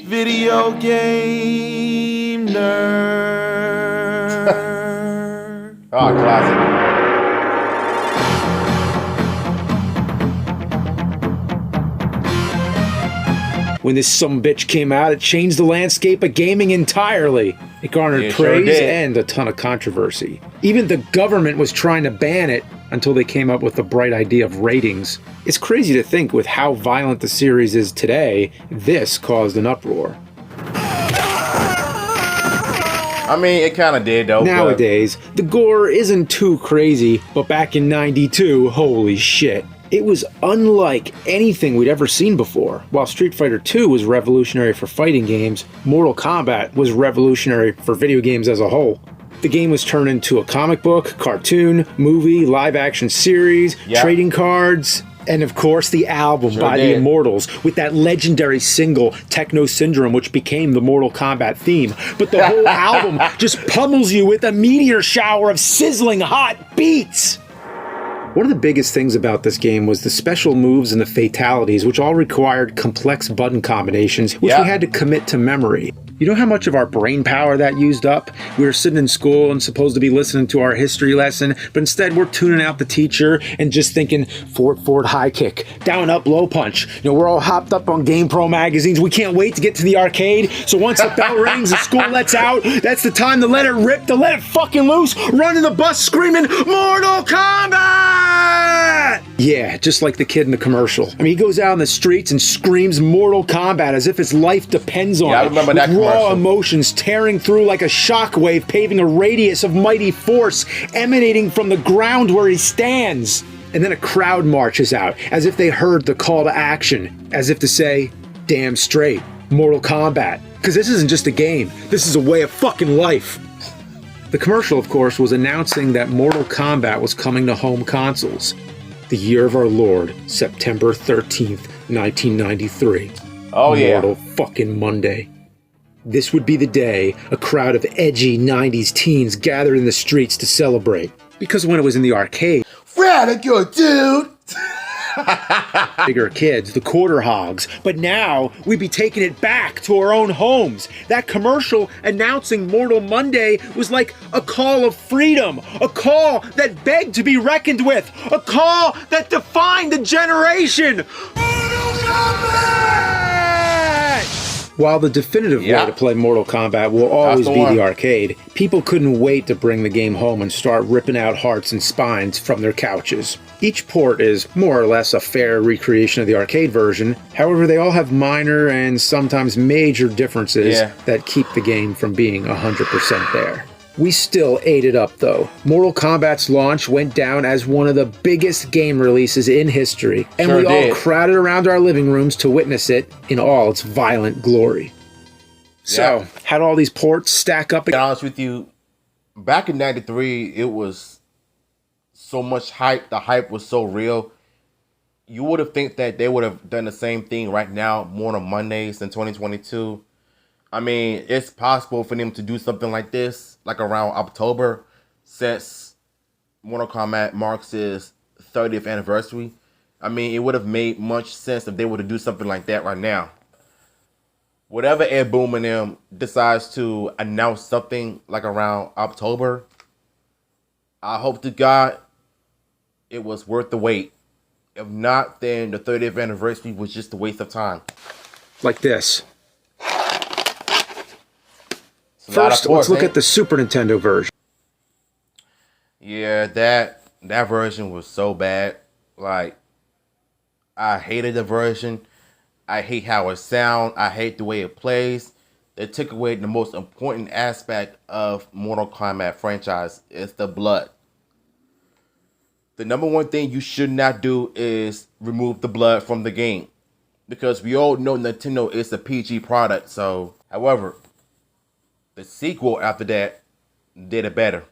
Video game nerd. Oh, classic. When this sumbitch came out, it changed the landscape of gaming entirely. It garnered praise and a ton of controversy. Even the government was trying to ban it until they came up with the bright idea of ratings. It's crazy to think with how violent the series is today, this caused an uproar. I mean, it kind of did, though. Nowadays, the gore isn't too crazy, but back in '92, holy shit. It was unlike anything we'd ever seen before. While Street Fighter II was revolutionary for fighting games, Mortal Kombat was revolutionary for video games as a whole. The game was turned into a comic book, cartoon, movie, live-action series, trading cards, and of course the album by the Immortals with that legendary single, Techno Syndrome, which became the Mortal Kombat theme. But the whole album just pummels you with a meteor shower of sizzling hot beats. One of the biggest things about this game was the special moves and the fatalities, which all required complex button combinations, which we had to commit to memory. You know how much of our brain power that used up? We were sitting in school and supposed to be listening to our history lesson, but instead we're tuning out the teacher and just thinking forward high kick, down up low punch. You know, we're all hopped up on GamePro magazines. We can't wait to get to the arcade. So once the bell rings and school lets out, that's the time to let it rip, to let it fucking loose, running the bus screaming, Mortal Kombat! Yeah, just like the kid in the commercial. I mean, he goes out in the streets and screams Mortal Kombat as if his life depends on it. I remember that commercial. Raw emotions tearing through like a shockwave, paving a radius of mighty force emanating from the ground where he stands. And then a crowd marches out, as if they heard the call to action, as if to say, damn straight, Mortal Kombat. Because this isn't just a game, this is a way of fucking life. The commercial, of course, was announcing that Mortal Kombat was coming to home consoles. The year of our Lord, September 13th, 1993. Oh, yeah. Mortal fucking Monday. This would be the day a crowd of edgy 90s teens gathered in the streets to celebrate. Because when it was in the arcade, Radical, dude! bigger kids, the quarter hogs. But now, we'd be taking it back to our own homes. That commercial announcing Mortal Monday was like a call of freedom. A call that begged to be reckoned with. A call that defined the generation. Mortal Kombat! While the definitive way to play Mortal Kombat will always be the arcade, people couldn't wait to bring the game home and start ripping out hearts and spines from their couches. Each port is more or less a fair recreation of the arcade version, however they all have minor and sometimes major differences that keep the game from being 100% there. We still ate it up though. Mortal Kombat's launch went down as one of the biggest game releases in history, and we all crowded around our living rooms to witness it in all its violent glory. So, how do all these ports stack up? To be honest with you, back in '93, it was so much hype. The hype was so real. You would have think that they would have done the same thing right now, Mortal Mondays in 2022. I mean, it's possible for them to do something like this, like around October, since Mortal Kombat marks its 30th anniversary. I mean, it would have made much sense if they were to do something like that right now. Whatever Ed Boon and them decides to announce something like around October, I hope to God it was worth the wait. If not, then the 30th anniversary was just a waste of time. Like this. First, let's look at the Super Nintendo version. Yeah, that version was so bad. Like, I hated the version. I hate how it sounds. I hate the way it plays. They took away the most important aspect of Mortal Kombat franchise. It's the blood. The number one thing you should not do is remove the blood from the game. Because we all know Nintendo is a PG product. So, however, the sequel after that did it better.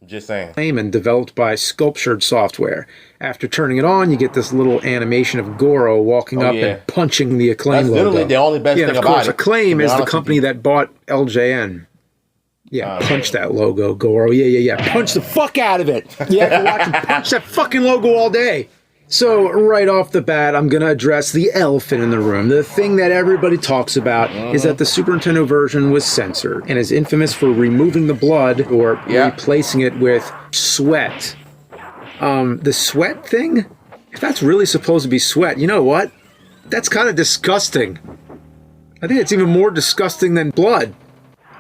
Just saying. And developed by Sculptured Software. After turning it on, you get this little animation of Goro walking up and punching the Acclaim logo. That's literally the only best thing about it. Yeah, of course, Acclaim is the company that bought LJN. Yeah, punch that logo, Goro. Yeah. Punch the fuck out of it. Yeah, watch him punch that fucking logo all day. So, right off the bat, I'm going to address the elephant in the room. The thing that everybody talks about is that the Super Nintendo version was censored and is infamous for removing the blood or replacing it with sweat. The sweat thing? If that's really supposed to be sweat, you know what? That's kind of disgusting. I think it's even more disgusting than blood.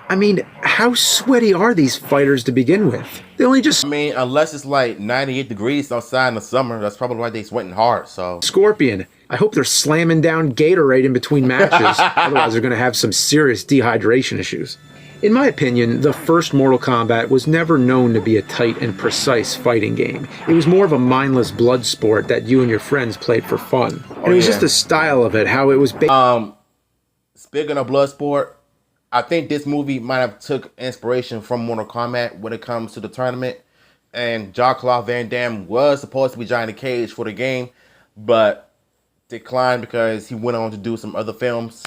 I mean, how sweaty are these fighters to begin with? They only just... I mean, unless it's like 98 degrees outside in the summer, that's probably why they sweating hard, so... Scorpion. I hope they're slamming down Gatorade in between matches. Otherwise, they're going to have some serious dehydration issues. In my opinion, the first Mortal Kombat was never known to be a tight and precise fighting game. It was more of a mindless blood sport that you and your friends played for fun. And it was just the style of it, how it was... Speaking of blood sport, I think this movie might have took inspiration from Mortal Kombat when it comes to the tournament. And Jean-Claude Van Damme was supposed to be Johnny Cage for the game, but declined because he went on to do some other films.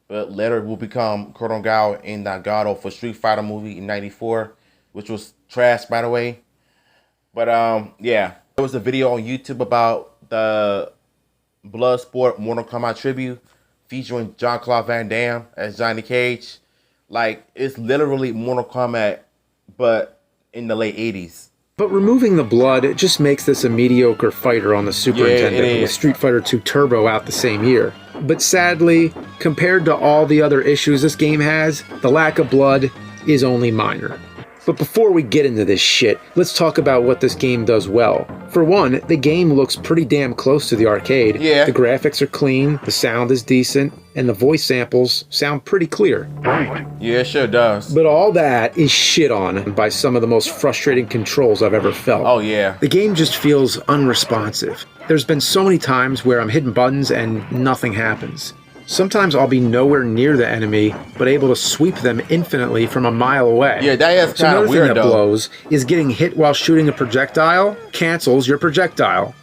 But later will become Colonel Gao in Nagato for Street Fighter movie in '94, which was trash, by the way. But yeah, there was a video on YouTube about the Bloodsport Mortal Kombat tribute featuring Jean-Claude Van Damme as Johnny Cage. Like, it's literally Mortal Kombat, but in the late 80s. But removing the blood, it just makes this a mediocre fighter on the Super Nintendo, with Street Fighter II Turbo out the same year. But sadly, compared to all the other issues this game has, the lack of blood is only minor. But before we get into this shit, let's talk about what this game does well. For one, the game looks pretty damn close to the arcade. Yeah. The graphics are clean, the sound is decent, and the voice samples sound pretty clear. Yeah, it sure does. But all that is shit on by some of the most frustrating controls I've ever felt. Oh, yeah. The game just feels unresponsive. There's been so many times where I'm hitting buttons and nothing happens. Sometimes I'll be nowhere near the enemy, but able to sweep them infinitely from a mile away. Yeah, that is kind of weird, thing that blows is getting hit while shooting a projectile cancels your projectile.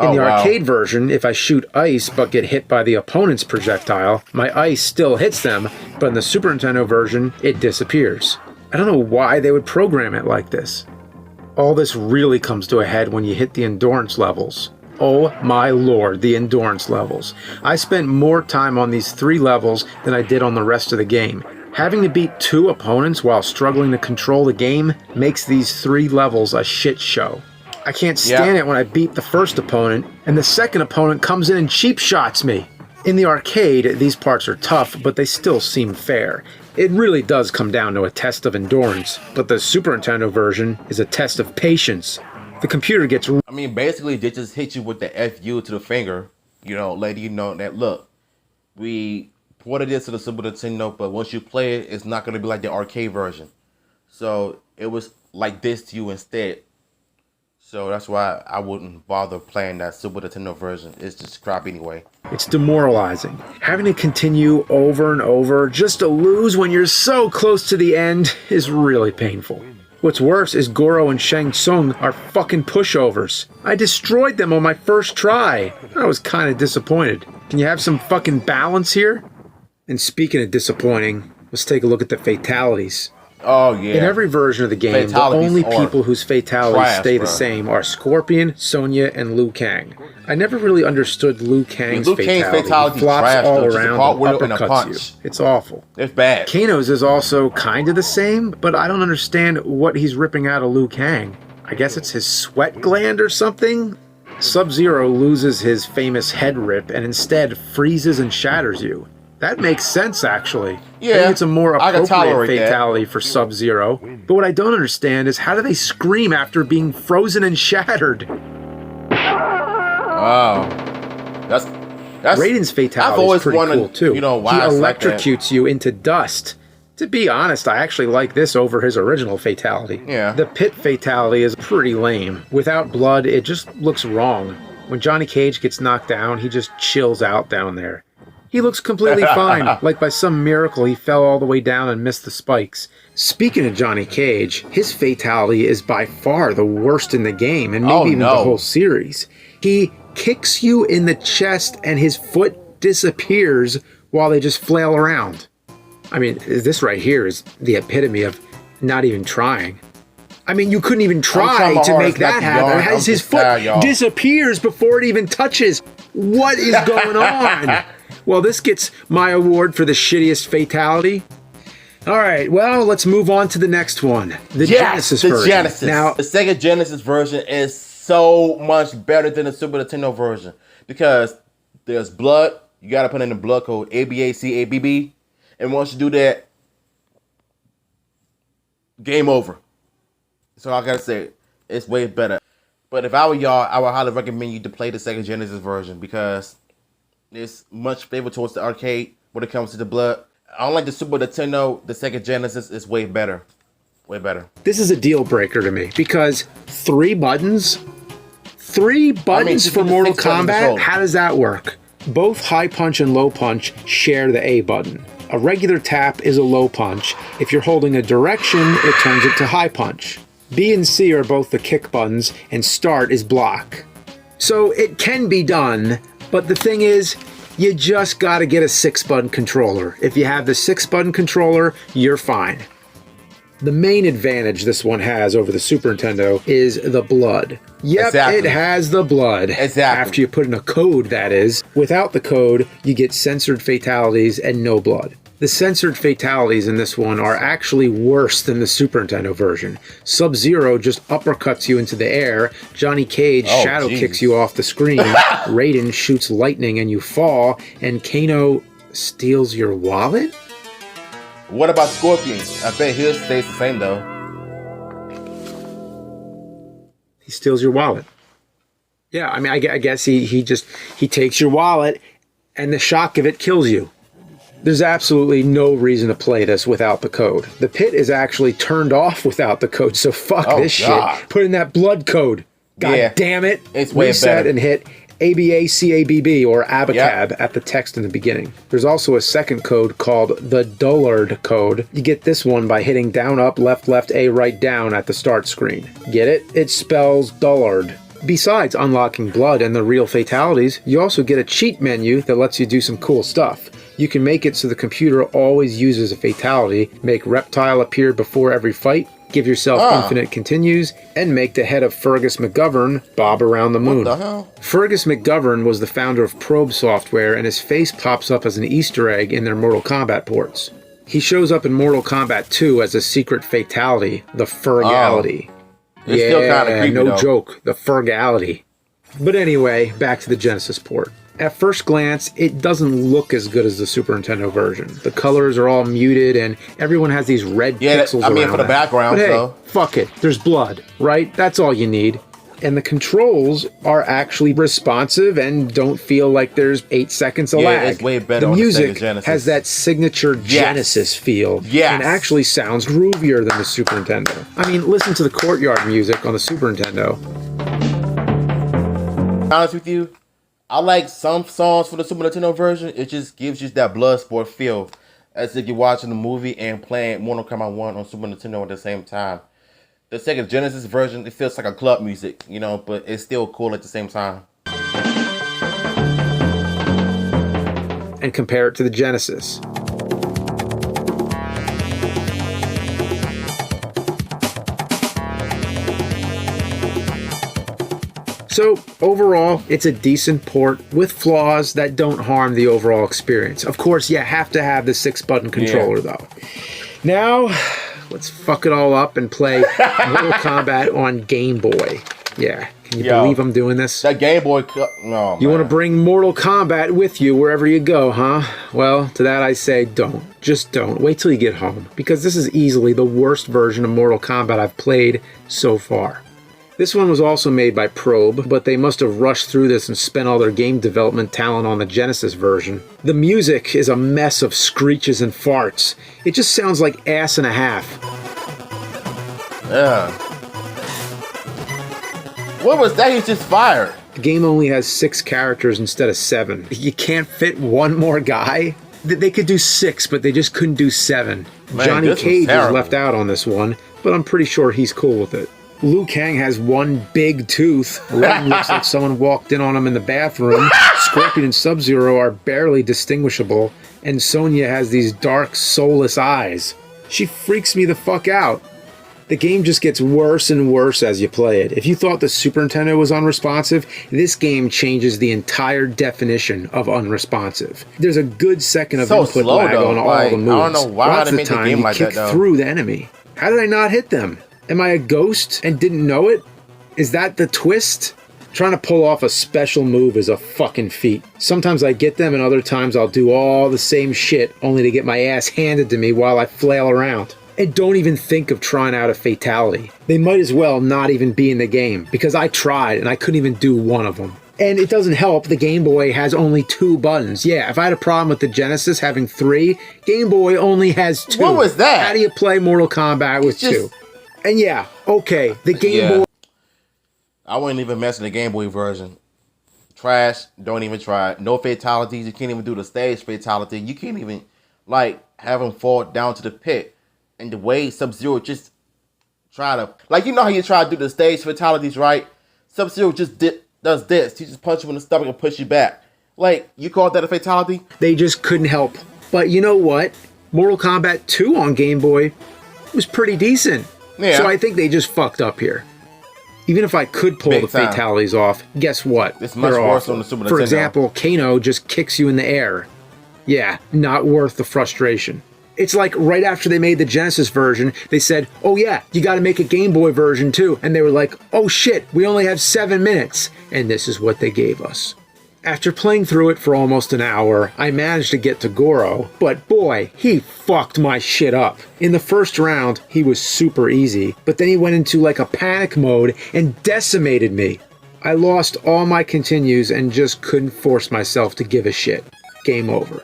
In the arcade version, if I shoot ice but get hit by the opponent's projectile, my ice still hits them, but in the Super Nintendo version, it disappears. I don't know why they would program it like this. All this really comes to a head when you hit the endurance levels. Oh my lord, the endurance levels. I spent more time on these 3 levels than I did on the rest of the game. Having to beat 2 opponents while struggling to control the game makes these 3 levels a shit show. I can't stand it when I beat the first opponent and the second opponent comes in and cheap shots me. In the arcade, these parts are tough, but they still seem fair. It really does come down to a test of endurance, but the Super Nintendo version is a test of patience. The computer gets... I mean, basically, they just hit you with the FU to the finger, you know, letting you know that, look, we ported this to the Super Nintendo, but once you play it, it's not going to be like the arcade version. So, it was like this to you instead. So, that's why I wouldn't bother playing that Super Nintendo version. It's just crap anyway. It's demoralizing. Having to continue over and over just to lose when you're so close to the end is really painful. What's worse is Goro and Shang Tsung are fucking pushovers. I destroyed them on my first try. I was kind of disappointed. Can you have some fucking balance here? And speaking of disappointing, let's take a look at the fatalities. Oh, yeah. In every version of the game, the only people whose fatalities stay the same are Scorpion, Sonya, and Liu Kang. I never really understood Liu Kang's fatality. He flops all around and uppercuts you. It's awful. It's bad. Kano's is also kind of the same, but I don't understand what he's ripping out of Liu Kang. I guess it's his sweat gland or something? Sub-Zero loses his famous head rip and instead freezes and shatters you. That makes sense, actually. Yeah, I think it's a more appropriate fatality for Sub-Zero. But what I don't understand is how do they scream after being frozen and shattered? Wow. That's Raiden's fatality is pretty cool, too. You know, he electrocutes you into dust. To be honest, I actually like this over his original fatality. Yeah. The pit fatality is pretty lame. Without blood, it just looks wrong. When Johnny Cage gets knocked down, he just chills out down there. He looks completely fine, like by some miracle he fell all the way down and missed the spikes. Speaking of Johnny Cage, his fatality is by far the worst in the game, and maybe even the whole series. He kicks you in the chest and his foot disappears while they just flail around. I mean, this right here is the epitome of not even trying. I mean, you couldn't even trying try my to hardest make that not to happen. yawn. As I'm his just foot tired, y'all. disappears before it even touches. What is going on? Well, this gets my award for the shittiest fatality. All right, well, let's move on to the next one. The Genesis version. Genesis. Now, the Sega Genesis version is so much better than the Super Nintendo version because there's blood. You got to put in the blood code ABACABB. And once you do that, game over. So I got to say, it's way better. But if I were y'all, I would highly recommend you to play the Sega Genesis version because it's much favor towards the arcade when it comes to the blood. Unlike the Super Nintendo, the Sega Genesis is way better. Way better. this is a deal breaker to me because 3 buttons? 3 buttons just for give the Mortal 6 buttons Kombat? control. How does that work? Both high punch and low punch share the A button. A regular tap is a low punch. If you're holding a direction, it turns it to high punch. B and C are both the kick buttons, and start is block. So it can be done, but the thing is, you just gotta get a 6-button controller. If you have the 6-button controller, you're fine. The main advantage this one has over the Super Nintendo is the blood. Yep, Exactly. it has the blood. Exactly. After you put in a code, that is. Without the code, you get censored fatalities and no blood. The censored fatalities in this one are actually worse than the Super Nintendo version. Sub-Zero just uppercuts you into the air, Johnny Cage shadow kicks you off the screen, Raiden shoots lightning and you fall, and Kano steals your wallet? What about Scorpion? I bet his stays the same though. He steals your wallet. Yeah, I mean, I guess he takes your wallet and the shock of it kills you. There's absolutely no reason to play this without the code. The pit is actually turned off without the code, so fuck this God. shit. Put in that blood code. God damn it. It's way Reset better. and hit ABACABB or ABACAB at the text in the beginning. There's also a second code called the Dullard code. You get this one by hitting down, up, left, A, right, down at the start screen. Get it? It spells Dullard. Besides unlocking blood and the real fatalities, you also get a cheat menu that lets you do some cool stuff. You can make it so the computer always uses a fatality, make Reptile appear before every fight, give yourself infinite continues, and make the head of Fergus McGovern bob around the moon. What the hell? Fergus McGovern was the founder of Probe Software, and his face pops up as an Easter egg in their Mortal Kombat ports. He shows up in Mortal Kombat 2 as a secret fatality, the Fergality. It's still kind of creepy no though. joke, the Fergality. But anyway, back to the Genesis port. At first glance, it doesn't look as good as the Super Nintendo version. The colors are all muted, and everyone has these red pixels around for the them. background, But hey, so. fuck it. There's blood, right? That's all you need. And the controls are actually responsive and don't feel like there's 8 seconds of lag. It's way better The on the Sega music Genesis. has that signature Genesis feel. Yes. And actually sounds groovier than the Super Nintendo. I mean, listen to the courtyard music on the Super Nintendo. To be honest with you, I like some songs for the Super Nintendo version. It just gives you that blood sport feel, as if you're watching the movie and playing Mortal Kombat 1 on Super Nintendo at the same time. The Sega Genesis version, it feels like a club music, you know, but it's still cool at the same time. And compare it to the Genesis. So, overall, it's a decent port with flaws that don't harm the overall experience. Of course, you have to have the 6-button controller, though. Now, let's fuck it all up and play Mortal Kombat on Game Boy. Yeah, can you believe I'm doing this? That Game Boy... No, You want to bring Mortal Kombat with you wherever you go, huh? Well, to that I say don't. Just don't. Wait till you get home. Because this is easily the worst version of Mortal Kombat I've played so far. This one was also made by Probe, but they must have rushed through this and spent all their game development talent on the Genesis version. The music is a mess of screeches and farts. It just sounds like ass and a half. Yeah. What was that? He just fired. The game only has 6 characters instead of 7. You can't fit one more guy? They could do 6, but they just couldn't do 7. Man, Johnny this was Cage is terrible. left out on this one, but I'm pretty sure he's cool with it. Liu Kang has one big tooth. Raiden looks like someone walked in on him in the bathroom. Scorpion and Sub-Zero are barely distinguishable. And Sonya has these dark, soulless eyes. She freaks me the fuck out. The game just gets worse and worse as you play it. If you thought the Super Nintendo was unresponsive, this game changes the entire definition of unresponsive. There's a good second of input slow, lag though. on all Like, the moves. I don't know why Lots they of made the time game you like kick that, though. through the enemy. How did I not hit them? Am I a ghost and didn't know it? Is that the twist? Trying to pull off a special move is a fucking feat. Sometimes I get them and other times I'll do all the same shit only to get my ass handed to me while I flail around. And don't even think of trying out a fatality. They might as well not even be in the game because I tried and I couldn't even do one of them. And it doesn't help the Game Boy has only 2 buttons. Yeah, if I had a problem with the Genesis having 3, Game Boy only has 2. What was that? How do you play Mortal Kombat with 2? And yeah, okay, the Game Boy... I wouldn't even mess with the Game Boy version. Trash, don't even try it. No fatalities, you can't even do the stage fatality. You can't even, like, have him fall down to the pit. And the way Sub-Zero just try to... Like, you know how you try to do the stage fatalities, right? Sub-Zero just does this. He just punches you in the stomach and push you back. Like, you call that a fatality? They just couldn't help. But you know what? Mortal Kombat 2 on Game Boy was pretty decent. Yeah. So I think they just fucked up here. Even if I could pull Big the time. fatalities off, guess what? It's much They're worse awful. on the Super For Nintendo. example, Kano just kicks you in the air. Yeah, not worth the frustration. It's like right after they made the Genesis version, they said, oh yeah, you gotta make a Game Boy version too. And they were like, oh shit, we only have 7 minutes. And this is what they gave us. After playing through it for almost an hour, I managed to get to Goro, but boy, he fucked my shit up. In the first round, he was super easy, but then he went into like a panic mode and decimated me. I lost all my continues and just couldn't force myself to give a shit. Game over.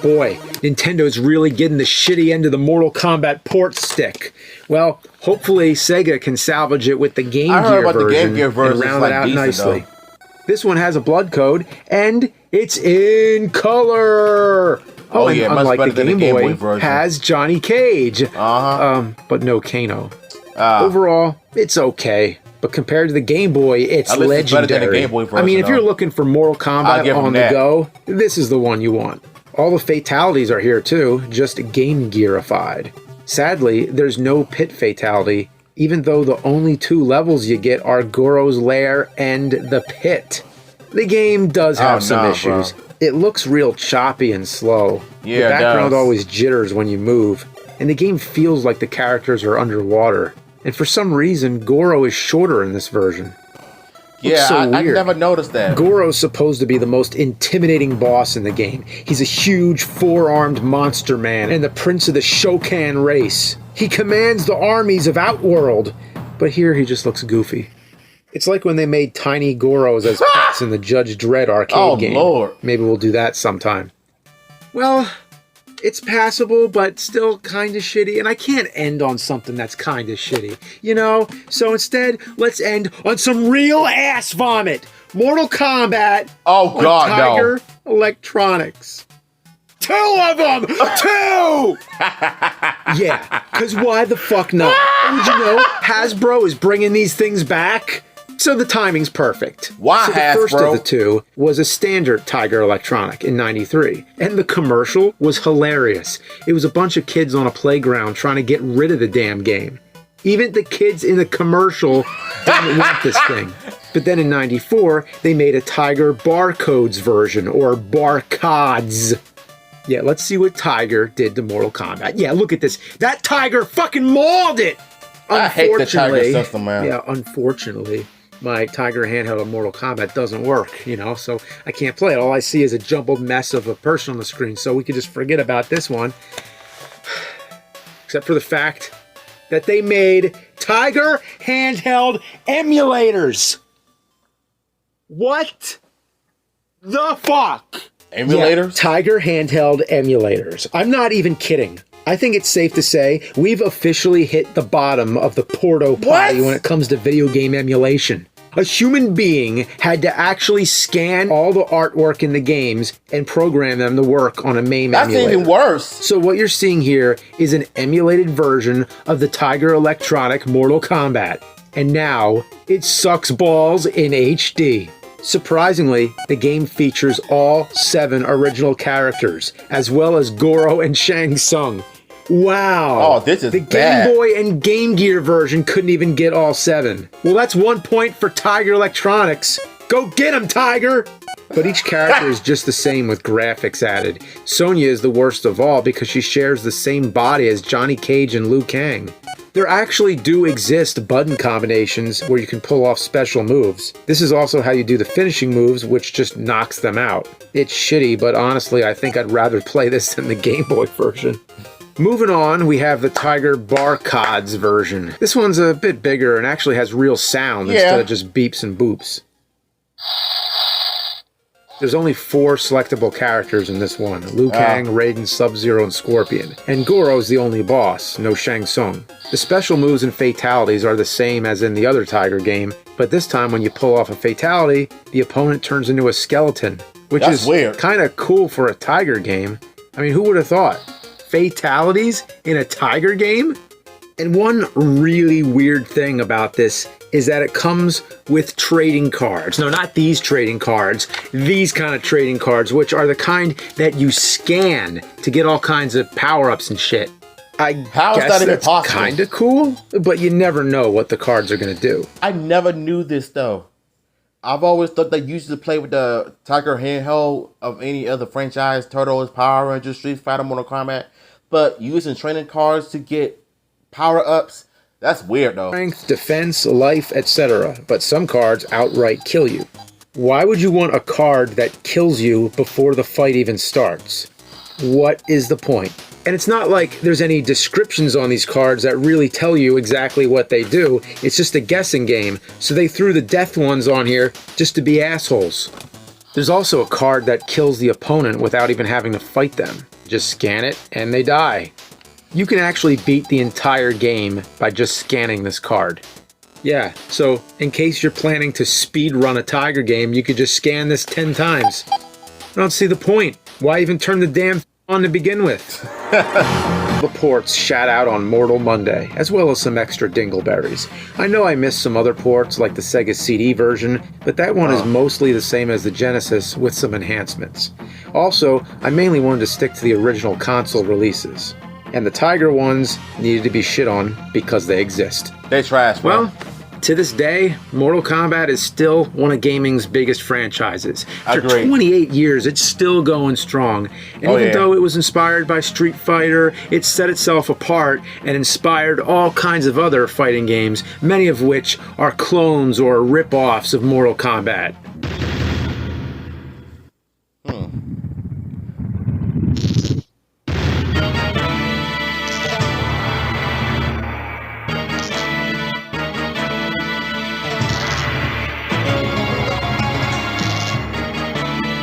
Boy, Nintendo's really getting the shitty end of the Mortal Kombat port stick. Well, hopefully Sega can salvage it with the Game I heard Gear about the version Game Gear version. and It's, round like, it out decent, nicely. though. This one has a blood code, and it's in color. Oh, and yeah, much unlike better the than the Game Game Boy, Boy version. has Johnny Cage. But no Kano. Overall, it's okay. But compared to the Game Boy, it's At least it's better legendary. than the Game Boy version, I mean, if though. you're looking for Mortal I'll Kombat give 'em on the that. go, this is the one you want. All the fatalities are here too, just Game Gearified. Sadly, there's no pit fatality, even though the only 2 levels you get are Goro's Lair and the pit. The game does have some issues. Bro. It looks real choppy and slow. Yeah, the it background does. always jitters when you move, and the game feels like the characters are underwater. And for some reason, Goro is shorter in this version. Yeah, so I weird. never noticed that. Goro's supposed to be the most intimidating boss in the game. He's a huge 4-armed monster man and the prince of the Shokan race. He commands the armies of Outworld, but here he just looks goofy. It's like when they made tiny Goros as pets in the Judge Dredd arcade game. Lord. Maybe we'll do that sometime. Well, it's passable, but still kind of shitty, and I can't end on something that's kind of shitty, you know? So instead, let's end on some real ass vomit. Mortal Kombat Oh, on God, no. Tiger Electronics. 2 of them! 2! Yeah, because why the fuck not? And you know, Hasbro is bringing these things back, so the timing's perfect. Why, so the first Hasbro? of the 2 was a standard Tiger Electronic in '93, and the commercial was hilarious. It was a bunch of kids on a playground trying to get rid of the damn game. Even the kids in the commercial didn't want this thing. But then in '94, they made a Tiger Barcodes version, or Barcods. Yeah, let's see what Tiger did to Mortal Kombat. Yeah, look at this. That Tiger fucking mauled it! I hate the Tiger Unfortunately- system, man. Yeah, unfortunately, my Tiger handheld of Mortal Kombat doesn't work, you know, so I can't play it. All I see is a jumbled mess of a person on the screen, so we could just forget about this one. Except for the fact that they made Tiger handheld emulators. What the fuck? Emulators? Yeah, Tiger handheld emulators. I'm not even kidding. I think it's safe to say we've officially hit the bottom of the porto potty What? when it comes to video game emulation. A human being had to actually scan all the artwork in the games and program them to work on a MAME That's emulator. even worse. So what you're seeing here is an emulated version of the Tiger Electronic Mortal Kombat. And now, it sucks balls in HD. Surprisingly, the game features all 7 original characters, as well as Goro and Shang Tsung. Wow. Oh, this is the bad. Game Boy and Game Gear version couldn't even get all 7. Well, that's 1 point for Tiger Electronics. Go get him, Tiger! But each character is just the same with graphics added. Sonya is the worst of all because she shares the same body as Johnny Cage and Liu Kang. There actually do exist button combinations where you can pull off special moves. This is also how you do the finishing moves, which just knocks them out. It's shitty, but honestly, I think I'd rather play this than the Game Boy version. Moving on, we have the Tiger Barcods version. This one's a bit bigger and actually has real sound instead of just beeps and boops. There's only 4 selectable characters in this one. Liu Kang, Raiden, Sub-Zero, and Scorpion. And Goro's the only boss, no Shang Tsung. The special moves and fatalities are the same as in the other Tiger game, but this time when you pull off a fatality, the opponent turns into a skeleton, which is weird. Kind of cool for a Tiger game. I mean, who would have thought? Fatalities in a Tiger game? And one really weird thing about this is that it comes with trading cards. No, not these trading cards. These kind of trading cards, which are the kind that you scan to get all kinds of power-ups and shit. I guess that's kind of cool, but you never know what the cards are going to do. I never knew this, though. I've always thought they used to play with the Tiger handheld of any other franchise, Turtles, Power Rangers, Street Fighter, Mortal Kombat, but using training cards to get power-ups, that's weird though. Strength, defense, life, etc. But some cards outright kill you. Why would you want a card that kills you before the fight even starts? What is the point? And it's not like there's any descriptions on these cards that really tell you exactly what they do. It's just a guessing game, so they threw the death ones on here just to be assholes. There's also a card that kills the opponent without even having to fight them. Just scan it and they die. You can actually beat the entire game by just scanning this card. Yeah, so in case you're planning to speed run a Tiger game, you could just scan this 10 times. I don't see the point. Why even turn the damn thing on to begin with? The ports shat out on Mortal Monday, as well as some extra dingleberries. I know I missed some other ports like the Sega CD version, but that one is mostly the same as the Genesis with some enhancements. Also, I mainly wanted to stick to the original console releases. And the Tiger ones needed to be shit on because they exist. They trash, bro. Well, to this day, Mortal Kombat is still one of gaming's biggest franchises. For 28 years, it's still going strong. And even though it was inspired by Street Fighter, it set itself apart and inspired all kinds of other fighting games, many of which are clones or rip-offs of Mortal Kombat.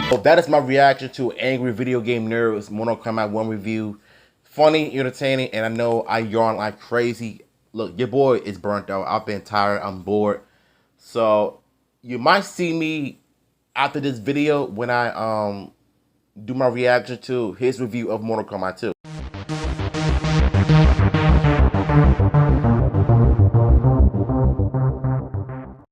So that is my reaction to Angry Video Game Nerds Mortal Kombat 1 review. Funny, entertaining, and I know I yawn like crazy. Look, your boy is burnt out. I've been tired. I'm bored. So you might see me after this video when I do my reaction to his review of Mortal Kombat 2.